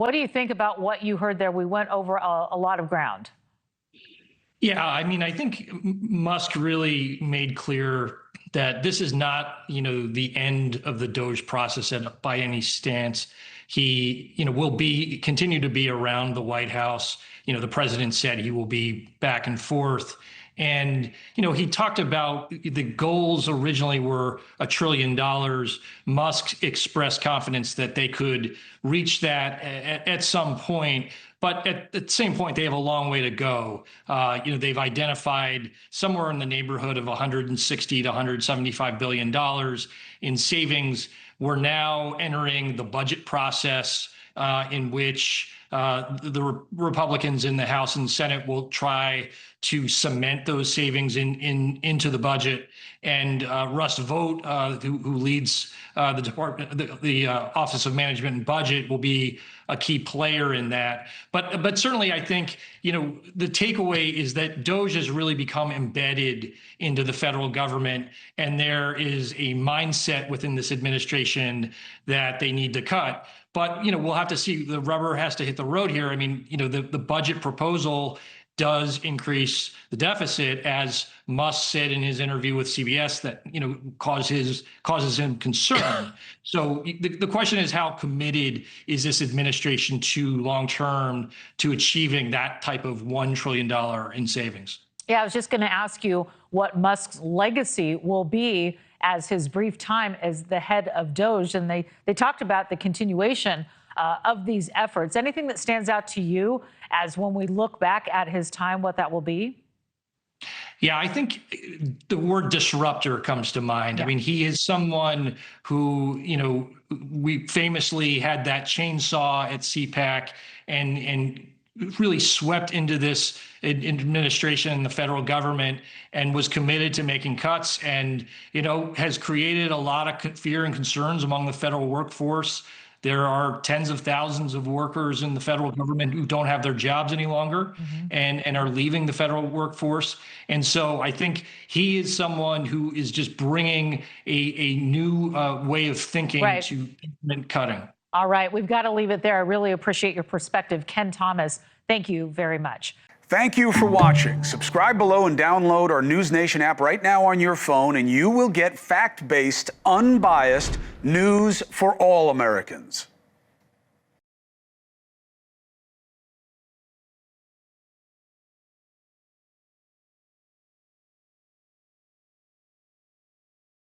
What do you think about what you heard there? We went over a lot of ground. Yeah, I mean, I think Musk really made clear that this is not, the end of the DOGE process by any stance. He, will continue to be around the White House. The president said he will be back and forth. And, he talked about the goals originally were $1 trillion. Musk expressed confidence that they could reach that at some point. But at the same point, they have a long way to go. They've identified somewhere in the neighborhood of $160 to $175 billion in savings. We're now entering the budget process in which the Republicans in the House and Senate will try to cement those savings into the budget. And Russ Vought, who leads the department, the Office of Management and Budget, will be a key player in that. But certainly, I think the takeaway is that DOGE has really become embedded into the federal government, and there is a mindset within this administration that they need to cut. But we'll have to see. The rubber has to hit the road here. I mean, the budget proposal does increase the deficit, as Musk said in his interview with CBS, that causes him concern. So the question is, how committed is this administration to long term to achieving that type of $1 trillion in savings? Yeah, I was just going to ask you what Musk's legacy will be as his brief time as the head of DOGE, and they talked about the continuation of these efforts. Anything that stands out to you as when we look back at his time, what that will be? Yeah, I think the word disruptor comes to mind. Yeah. I mean, he is someone who, we famously had that chainsaw at CPAC and really swept into this administration and the federal government and was committed to making cuts and, has created a lot of fear and concerns among the federal workforce. There are tens of thousands of workers in the federal government who don't have their jobs any longer and are leaving the federal workforce. And so I think he is someone who is just bringing a new way of thinking to implement cutting. All right, we've got to leave it there. I really appreciate your perspective. Ken Thomas, thank you very much. Thank you for watching. Subscribe below and download our NewsNation app right now on your phone, and you will get fact-based, unbiased news for all Americans.